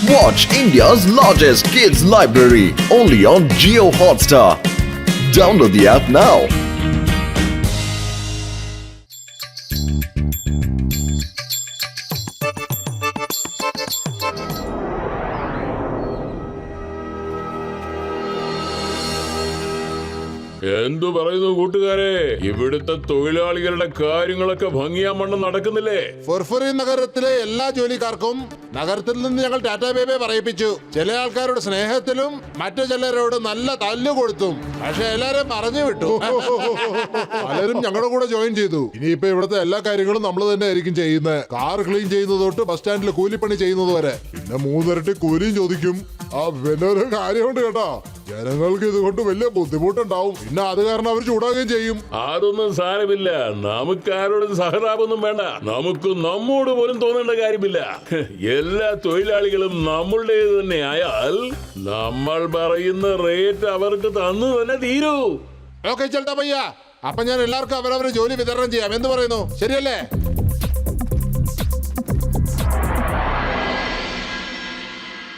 Watch India's largest kids library only on Jio Hotstar. Download the app now. എന്തു പറയുന്നു കൂട്ടുകാരെ, ഇവിടുത്തെ തൊഴിലാളികളുടെ കാര്യങ്ങളൊക്കെ ഭംഗിയാമണ്ണം നടക്കുന്നില്ലേ? ഫുർഫുറി നഗരത്തിലെ എല്ലാ ജോലിക്കാർക്കും നഗരത്തിൽ നിന്ന് ഞങ്ങൾ ടാറ്റാ ബേബെ പറയിപ്പിച്ചു. ചില ആൾക്കാരുടെ സ്നേഹത്തിലും മറ്റു ചിലരോട് നല്ല തല്ലു കൊടുത്തും. പക്ഷെ എല്ലാരും പറഞ്ഞു വിട്ടു. പലരും ഞങ്ങളുടെ കൂടെ ജോയിൻ ചെയ്തു. ഇനിയിപ്പോ ഇവിടുത്തെ എല്ലാ കാര്യങ്ങളും നമ്മൾ തന്നെ ആയിരിക്കും ചെയ്യുന്നത്. കാർ ക്ലീൻ ചെയ്യുന്നത് തൊട്ട് ബസ് സ്റ്റാൻഡിൽ കൂലിപ്പണി ചെയ്യുന്നത് വരെ. പിന്നെ 3 ഇരട്ടി കൂലിയും ചോദിക്കും. പിന്നെ ഒരു കാര്യമുണ്ട് കേട്ടോ, ജനങ്ങൾക്ക് ഇതുകൊണ്ട് വലിയ ബുദ്ധിമുട്ടുണ്ടാവും. പിന്നെ അത് കാരണം അവർ ചൂടാകുകയും ചെയ്യും. അതൊന്നും സാരമില്ല, നമുക്ക് ആരോടും സഹതാപൊന്നും വേണ്ട. നമുക്ക് നമ്മോട് പോലും തോന്നേണ്ട കാര്യമില്ല. എല്ലാ തൊഴിലാളികളും നമ്മളുടേത് തന്നെ ആയാൽ നമ്മൾ പറയുന്ന റേറ്റ് അവർക്ക് തന്നു തന്നെ തീരൂ. ഓക്കെ ചേട്ടാ പയ്യ, അപ്പൊ ഞാൻ എല്ലാവർക്കും അവരവരെ ജോലി വിതരണം ചെയ്യാം. എന്ത് പറയുന്നു? ശരിയല്ലേ?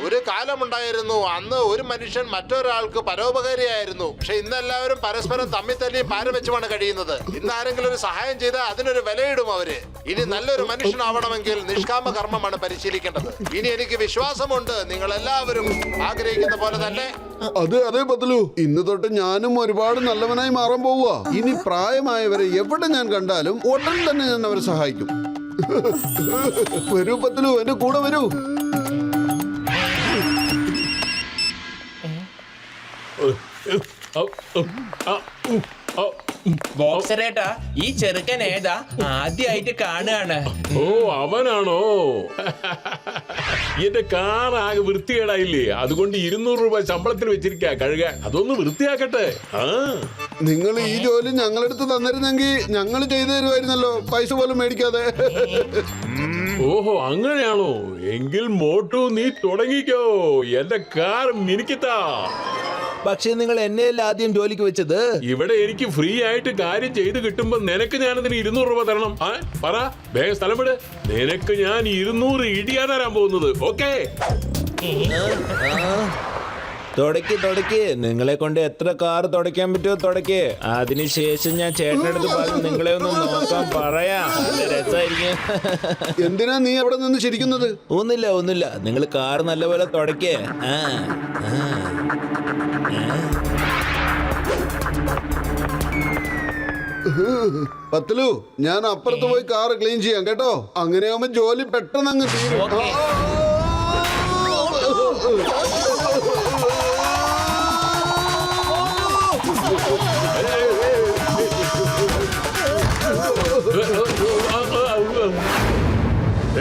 ഒരു കാലമുണ്ടായിരുന്നു, അന്ന് ഒരു മനുഷ്യൻ മറ്റൊരാൾക്ക് പരോപകാരിയായിരുന്നു. പക്ഷെ ഇന്ന് എല്ലാവരും പരസ്പരം തമ്മിൽ തല്ലിയും പാര വെച്ചുമാണ് കഴിയുന്നത്. ഇന്ന് ആരെങ്കിലും ഒരു സഹായം ചെയ്താൽ അതിനൊരു വിലയിടും അവര്. ഇനി നല്ലൊരു മനുഷ്യനാവണമെങ്കിൽ നിഷ്കാമ കർമ്മമാണ് പരിശീലിക്കേണ്ടത്. ഇനി എനിക്ക് വിശ്വാസമുണ്ട് നിങ്ങൾ എല്ലാവരും ആഗ്രഹിക്കുന്ന പോലെ തന്നെ. അതെ ബദലു, ഇന്ന് തൊട്ട് ഞാനും ഒരുപാട് നല്ലവനായി മാറാൻ പോവുക. ഇനി പ്രായമായവരെ എവിടെ ഞാൻ കണ്ടാലും ഉടൻ തന്നെ ഞാൻ അവരെ സഹായിക്കും. വരൂ ബദലു, എന്റെ കൂടെ വരൂ. ബോക്സറേട്ടാ, ഈ ചെറുക്കൻ ഏതാ? ആദ്യമായിട്ട് കാണുകയാണ്. ഓ, അവനാണോ? എന്റെ കാർ ആകെ വൃത്തികേടായില്ലേ, അതുകൊണ്ട് 200 രൂപ ശമ്പളത്തിൽ വെച്ചിരിക്കാ കഴുകാൻ. അതൊന്ന് വൃത്തിയാക്കട്ടെ. നിങ്ങൾ ഈ ജോലി ഞങ്ങളെടുത്ത് തന്നിരുന്നെങ്കിൽ ഞങ്ങൾ ചെയ്തു തരുമായിരുന്നല്ലോ, പൈസ പോലും മേടിക്കാതെ. ഓഹോ, അങ്ങനെയാണോ? എങ്കിൽ മോട്ടു നീ തുടങ്ങിക്കോ, എന്റെ കാർ മിനിക്കിത്താ. പക്ഷെ നിങ്ങൾ എന്നെയല്ല ആദ്യം ജോലിക്ക് വെച്ചത്. ഇവിടെ എനിക്ക് ഫ്രീ ആയിട്ട് കാര്യം ചെയ്ത് കിട്ടുമ്പോ നിനക്ക് ഞാനതിന് 200 രൂപ തരണം. പറ, വേഗം സ്ഥലം വിട്. നിനക്ക് ഞാൻ 200 ഇടിയാ തരാൻ പോകുന്നത്. ഓക്കേ? തുടക്കി നിങ്ങളെ കൊണ്ട് എത്ര കാർ തുടയ്ക്കാൻ പറ്റുമോ തുടക്കേ. അതിനുശേഷം ഞാൻ ചേട്ടനടുത്ത് പറഞ്ഞ് നിങ്ങളെ ഒന്ന് നോക്കാൻ പറയാം. രസമായിരിക്കും. എന്തിനാ നീ അവിടെ നിന്ന് ചിരിക്കുന്നത്? ഒന്നുമില്ല, നിങ്ങൾ കാർ നല്ലപോലെ തുടക്കേ. പത്തലു, ഞാൻ അപ്പുറത്ത് പോയി കാർ ക്ലീൻ ചെയ്യാം കേട്ടോ. അങ്ങനെയാവുമ്പോ ജോലി പെട്ടെന്ന് അങ്ങ് തീരും.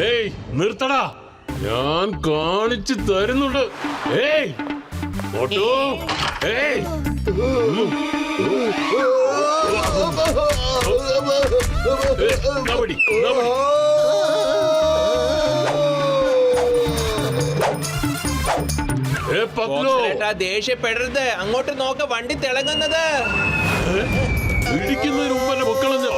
ഏയ്, നിർത്തടാ, ഞാൻ കാണിച്ചു തരുന്നുണ്ട്. ഏയ് മോട്ടു, ഏയ് നവടി. ദേഷ്യപ്പെടരുത്, അങ്ങോട്ട് നോക്ക, വണ്ടി തിളങ്ങുന്നത്. ഇടിക്കുന്നതിന് മുമ്പ് എന്നെ പൊക്കളഞ്ഞോ?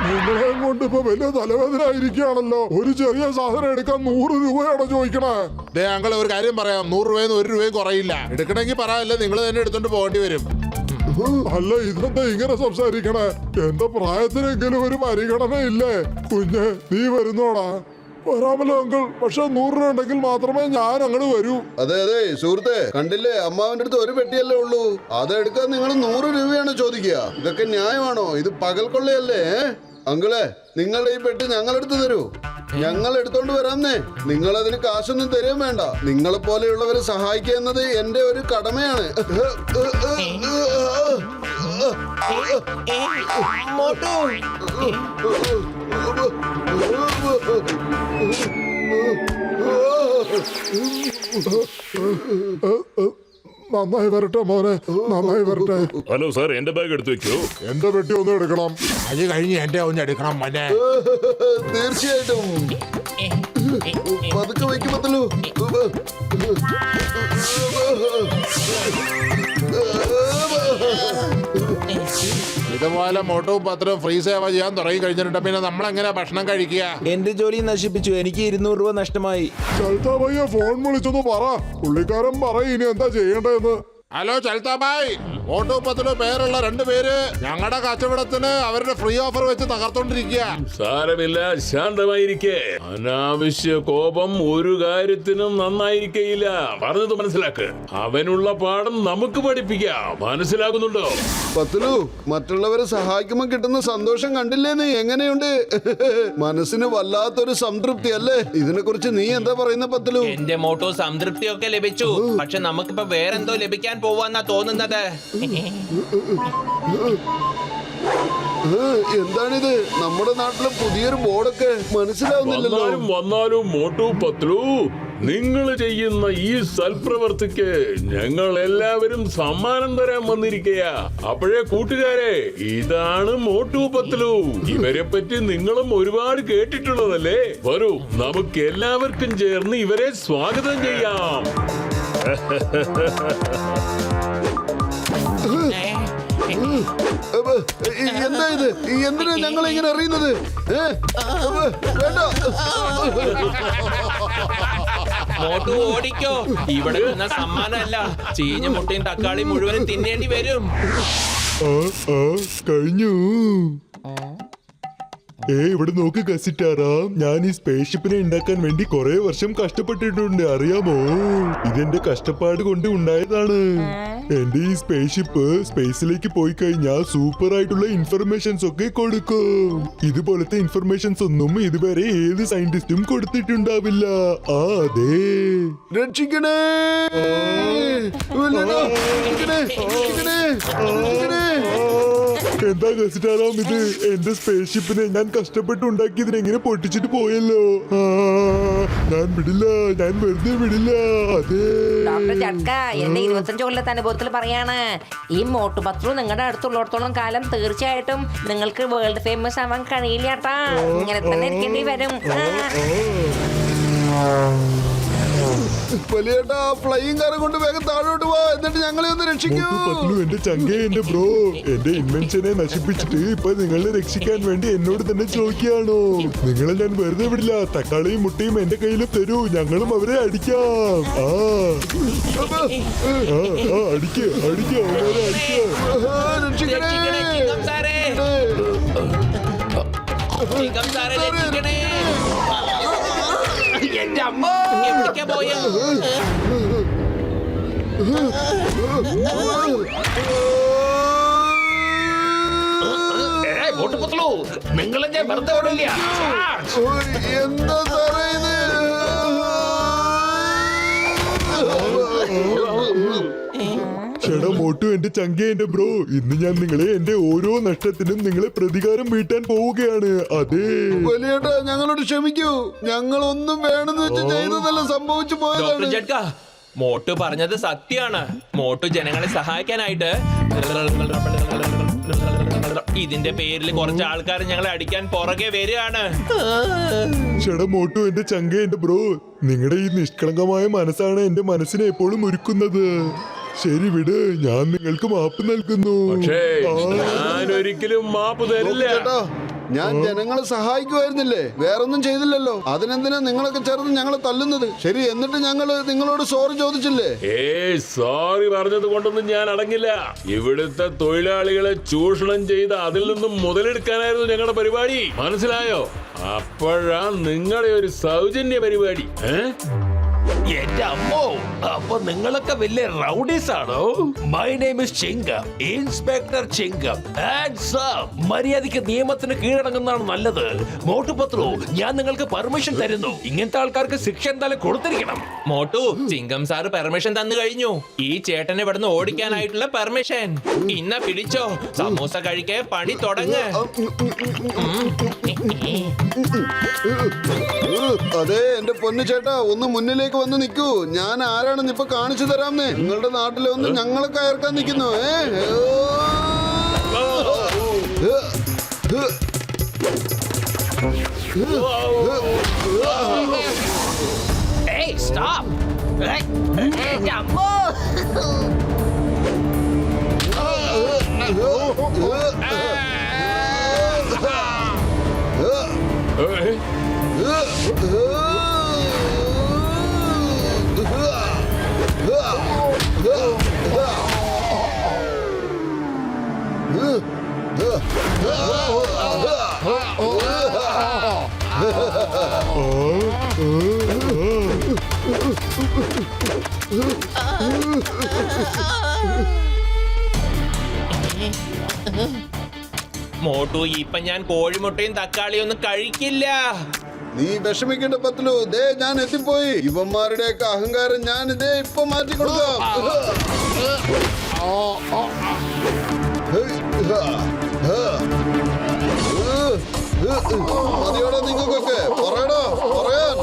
നിങ്ങളെ കൊണ്ട് ഇപ്പൊ വലിയ തലവേദന ആയിരിക്കുകയാണല്ലോ. ഒരു ചെറിയ സാധനം എടുക്കാൻ 100 രൂപയാണോ ചോദിക്കണേ? ഞങ്ങൾ ഒരു കാര്യം പറയാം, 100 രൂപയിൽ 1 രൂപയും കുറയില്ല. എടുക്കണമെങ്കിൽ പറയാല്ലേ, നിങ്ങൾ തന്നെ എടുത്തോണ്ട് പോകേണ്ടി വരും. അല്ല, ഇതെന്താ ഇങ്ങനെ സംസാരിക്കണേ? എന്റെ പ്രായത്തിനെങ്കിലും ഒരു പരിഗണന ഇല്ലേ? കുഞ്ഞ്, നീ വരുന്നോടാ? വരാമല്ലോ അങ്കിൾ, പക്ഷെ 100 രൂപ ഉണ്ടെങ്കിൽ മാത്രമേ ഞാൻ അങ്ങോട്ട് വരൂ. അതെ സുഹൃത്തെ, കണ്ടില്ലേ, അമ്മാവന്റെ അടുത്ത് ഒരു പെട്ടിയല്ലേ ഉള്ളൂ. അതെടുക്കാൻ നിങ്ങൾ 100 രൂപയാണ് ചോദിക്കുക. ഇതൊക്കെ ന്യായമാണോ? ഇത് പകൽ കൊള്ളയല്ലേ? അങ്കിളെ, നിങ്ങളുടെ ഈ പെട്ടി ഞങ്ങളെടുത്ത് തരൂ. ഞങ്ങൾ എടുത്തോണ്ട് വരാന്നേ. നിങ്ങൾ അതിന് കാശൊന്നും തരുകയും വേണ്ട. നിങ്ങളെ പോലെയുള്ളവരെ സഹായിക്കുക എന്നത് എന്റെ ഒരു കടമയാണ്. നന്നായി വരട്ടെ മോനെ, നന്നായി വരട്ടെ. ഹലോ സാർ, എന്റെ ബാഗ് എടുത്തു വെക്കോ. എന്റെ പെട്ടി ഒന്ന് എടുക്കണം. അത് കഴിഞ്ഞ് എന്റെ ഒന്ന് എടുക്കണം മോനെ. തീർച്ചയായിട്ടും. പതുക്കെ വയ്ക്കുമ്പത്തല്ലോ. ഇതുപോലെ മോട്ടും പത്രവും ഫ്രീ സേവ ചെയ്യാൻ തുടങ്ങി കഴിഞ്ഞിട്ടുണ്ട് പിന്നെ നമ്മൾ എങ്ങനെ ഭക്ഷണം കഴിക്കുക? എന്റെ ജോലി നശിപ്പിച്ചു. എനിക്ക് 200 രൂപ നഷ്ടമായി. ചൽത്താബായിയെ ഫോൺ വിളിച്ചൊന്ന് പറ, പുള്ളിക്കാരൻ പറയും ഇനി എന്താ ചെയ്യേണ്ടതെന്ന്. ഹലോ ചൽത്താബായ്, മോട്ടു പത്തിലോ പേരുള്ള 2 പേര് ഞങ്ങളുടെ കച്ചവടത്തിന് അവരുടെ ഫ്രീ ഓഫർ വെച്ച് തകർത്തോണ്ടിരിക്കുക. സാരമില്ല, ശാന്തമായിരിക്കേ. അനാവശ്യ കോപം ഒരു കാര്യത്തിനും നന്നായിരിക്കയില്ല. പറഞ്ഞത് മനസ്സിലാക്ക്. അവനുള്ള പാഠം നമുക്ക് പഠിപ്പിക്കാം. മനസ്സിലാകുന്നുണ്ടോ? പത്തുലു, മറ്റുള്ളവരെ സഹായിക്കുമ്പോ കിട്ടുന്ന സന്തോഷം കണ്ടില്ലേ നീ? എങ്ങനെയുണ്ട്? മനസ്സിന് വല്ലാത്തൊരു സംതൃപ്തി അല്ലേ? ഇതിനെ കുറിച്ച് നീ എന്താ പറയുന്ന പത്തുലു? എന്റെ മോട്ടോ സംതൃപ്തിയൊക്കെ ലഭിച്ചു. പക്ഷെ നമുക്കിപ്പോ വേറെന്തോ ലഭിക്കാൻ പോവാന്നാ തോന്നുന്നത്. എന്താണിത്? നമ്മുടെ നാട്ടിലെ പുതിയൊരു ബോർഡൊക്കെ മനസ്സിലാവുന്നില്ലല്ലോ. വന്നാലും മോട്ടു പത്ലു, നിങ്ങൾ ചെയ്യുന്ന ഈ സൽപ്രവർത്തിക്ക് ഞങ്ങൾ എല്ലാവരും സമ്മാനം തരാൻ വന്നിരിക്കയ. അപ്പോഴേ കൂട്ടുകാരെ, ഇതാണ് മോട്ടു പത്ലു. ഇവരെ പറ്റി നിങ്ങളും ഒരുപാട് കേട്ടിട്ടുള്ളതല്ലേ? വരൂ, നമുക്ക് എല്ലാവർക്കും ചേർന്ന് ഇവരെ സ്വാഗതം ചെയ്യാം. എന്താ ഇത്? എന്തിനാ ഞങ്ങൾ ഇങ്ങനെ അറിയുന്നത്? വേണ്ട. മോട്ടു ഓടിക്കോ. ഇവിടെ നിന്ന സമ്മാനമല്ല, ചീഞ്ഞ മുട്ടയും തക്കാളി മുഴുവനും തിന്നേണ്ടി വരും. കഴിഞ്ഞു. ഇവിടെ നോക്ക് കസിറ്റാറാ, ഞാൻ ഈ സ്പേസ് ഷിപ്പിനെ ഉണ്ടാക്കാൻ വേണ്ടി കുറെ വർഷം കഷ്ടപ്പെട്ടിട്ടുണ്ട്, അറിയാമോ? ഇതെന്റെ കഷ്ടപ്പാട് കൊണ്ട് ഉണ്ടായതാണ്. എന്റെ ഈ സ്പേസ് ഷിപ്പ് സ്പേസിലേക്ക് പോയി കഴിഞ്ഞാൽ സൂപ്പർ ആയിട്ടുള്ള ഇൻഫർമേഷൻസ് ഒക്കെ കൊടുക്കും. ഇതുപോലത്തെ ഇൻഫർമേഷൻസ് ഒന്നും ഇതുവരെ ഏത് സയന്റിസ്റ്റും കൊടുത്തിട്ടുണ്ടാവില്ല. അതെ. രക്ഷിക്കണേ! എന്താ കസിറ്റാറാം ഇത്? എന്റെ സ്പേസ് ഷിപ്പിനെ ഞാൻ കഷ്ടപ്പെട്ട് ഉണ്ടാക്കിയതിനെ എങ്ങനെ പൊട്ടിച്ചിട്ട് പോയല്ലോ. ഞാൻ വിടില്ല, ഞാൻ വെറുതെ വിടില്ല. അതെ ഡോക്ടർ ജഡ്ക, എന്റെ 25 കൊല്ലത്തെ അനുഭവത്തിൽ പറയാണ്, ഈ മോട്ടു പത്രു നിങ്ങളുടെ അടുത്തുള്ളിടത്തോളം കാലം തീർച്ചയായിട്ടും നിങ്ങൾക്ക് വേൾഡ് ഫേമസ് ആവാൻ കഴിയില്ല കേട്ടാ. ഇങ്ങനെ തന്നെ ഇരിക്കേണ്ടി വരും. വലിയേട്ടാ, ഫ്ലൈയിങ് കാർ കൊണ്ട് വേഗം താഴോട്ട് പോവാ, എന്നിട്ട് ഞങ്ങളെ ഒന്ന് രക്ഷിക്കൂ. പത്ലു, എന്റെ ചങ്കേ, എന്റെ ബ്രോ, എന്റെ ഇൻവെൻഷനെ നശിപ്പിച്ചിട്ട് ഇപ്പൊ നിങ്ങളെ രക്ഷിക്കാൻ വേണ്ടി എന്നോട് തന്നെ ചോദിക്കുകയാണോ? നിങ്ങളെ ഞാൻ വെറുതെ വിടില്ല. തക്കാളിയും മുട്ടയും എന്റെ കയ്യിലും തരൂ, ഞങ്ങളും അവരെ അടിക്കാം. അടിക്ക് അടിക്ക്, അവരെ അടിക്കാം. രക്ഷിക്കണേ! ചിങ്കം സാറേ, രക്ഷിക്കണേ. എന്റെ അമ്മ എവിടേക്കാ പോയ? നിങ്ങളെ ഞാൻ വെറുതെ വിടില്ല. എന്താ സാറേ ഇത്? ചേട്ടാ മോട്ടു, എന്റെ ചങ്കേ, എന്റെ ബ്രോ, ഇന്ന് ഞാൻ നിങ്ങളെ എന്റെ ഓരോ നഷ്ടത്തിനും നിങ്ങളെ പ്രതികാരം വീട്ടാൻ പോവുകയാണ്. അതെ വലിയേട്ടാ, ഞങ്ങളോട് ക്ഷമിക്കൂ. ഞങ്ങൾ ഒന്നും വേണമെന്ന് വെച്ച് ചെയ്തതല്ല, സംഭവിച്ചു ഡോക്ടർ പോയതാണ്. ജഡ്ക, മോട്ടു പറഞ്ഞത് സത്യാണ്. മോട്ടു ജനങ്ങളെ സഹായിക്കാനായിട്ട് ഇതിന്റെ പേരിൽ കുറച്ച് ആൾക്കാർ ഞങ്ങളെ അടിക്കാൻ പുറകെ വരികയാണ്. ചേട്ടാ മോട്ടു, എന്റെ ചങ്കേ, എന്റെ ബ്രോ, നിങ്ങളുടെ ഈ നിഷ്കളങ്കമായ മനസ്സാണ് എന്റെ മനസ്സിനെ എപ്പോഴും ഒരുക്കുന്നത്. ശരി, വിട്, ഞാൻ നിങ്ങൾക്ക് മാപ്പ് നൽകുന്നു. പക്ഷേ ഞാൻ ഒരിക്കലും മാപ്പ് തരില്ല. ചേട്ടാ, ഞാൻ ജനങ്ങളെ സഹായിക്കുമായിരുന്നില്ലേ? വേറൊന്നും ചെയ്തില്ലല്ലോ. അതിനെന്തിനാ നിങ്ങളൊക്കെ ചേർന്ന് ഞങ്ങളെ തല്ലുന്നത്? ശരി, എന്നിട്ട് ഞങ്ങള് നിങ്ങളോട് സോറി ചോദിച്ചില്ലേ? സോറി പറഞ്ഞത് കൊണ്ടൊന്നും ഞാൻ അടങ്ങില്ല. ഇവിടുത്തെ തൊഴിലാളികളെ ചൂഷണം ചെയ്ത് അതിൽ നിന്നും മുതലെടുക്കാനായിരുന്നു ഞങ്ങളുടെ പരിപാടി. മനസ്സിലായോ? അപ്പോഴാ നിങ്ങളുടെ ഒരു സൗജന്യ പരിപാടി. എന്റെ അമ്മോ, അപ്പൊ നിങ്ങളൊക്കെ വലിയ റൗഡീസ് ആണോ? My name is Chingum, inspector Chingum. മര്യാദയ്ക്ക് നിയമത്തിന് കീഴടങ്ങുന്നതാണ് നല്ലത്. മോട്ടു പത്രു, ഞാൻ നിങ്ങൾക്ക് പെർമിഷൻ തരുന്നു. ഇങ്ങനത്തെ ആൾക്കാർക്ക് ശിക്ഷ എന്തായാലും കൊടുത്തിരിക്കണം. മോട്ടു, ചിങ്കം സാറ് പെർമിഷൻ തന്നു കഴിഞ്ഞു. ഈ ചേട്ടനെ ഇവിടുന്ന് ഓടിക്കാനായിട്ടുള്ള പെർമിഷൻ. ഇന്ന പിടിച്ചോ, സമൂസ കഴിക്കേ പണി തുടങ്ങ്. അതെ, എന്റെ പൊന്നു ചേട്ടാ, ഒന്ന് മുന്നിലേക്ക് വന്ന് നിൽക്കൂ. ഞാൻ ആരാണെന്ന് ഇപ്പൊ കാണിച്ചു തരാമെന്ന്. നിങ്ങളുടെ നാട്ടിലെ ഒന്ന് ഞങ്ങളെ കയർക്കാൻ നിൽക്കുന്നു. ഏ? മോട്ടു ഇപ്പൊ ഞാൻ കോഴിമുട്ടയും തക്കാളിയും ഒന്നും കഴിക്കില്ല. നീ വിഷമിക്കേണ്ട പത്ലു, ദേ ഞാൻ എത്തിപ്പോയി. ഇവന്മാരുടെയൊക്കെ അഹങ്കാരം ഞാൻ ഇതേ ഇപ്പൊ മാറ്റി കൊടുക്കാം. മതിയോടെ നിങ്ങൾക്കൊക്കെ പറയടോ, പറയാൻ.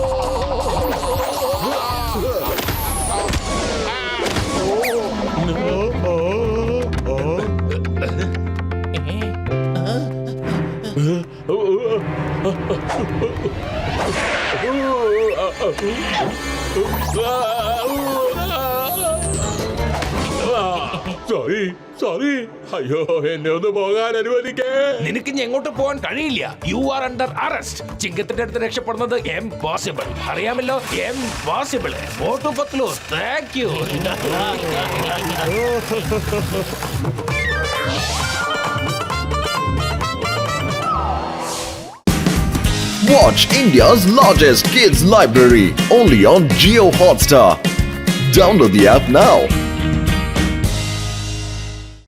സോറി അയ്യോ, എന്നെ ഒന്ന് പോകാൻ അനുവദിക്കേ. നിനക്ക് ഇനി എങ്ങോട്ട് പോകാൻ കഴിയില്ല. You are under arrest. ചിങ്കത്തിന്റെ അടുത്ത് രക്ഷപ്പെടുന്നത് എംപോസിബിൾ. അറിയാമല്ലോ, impossible. Motu Patlu, thank you. Watch India's largest kids library only on Geo Hotstar. Download the app now.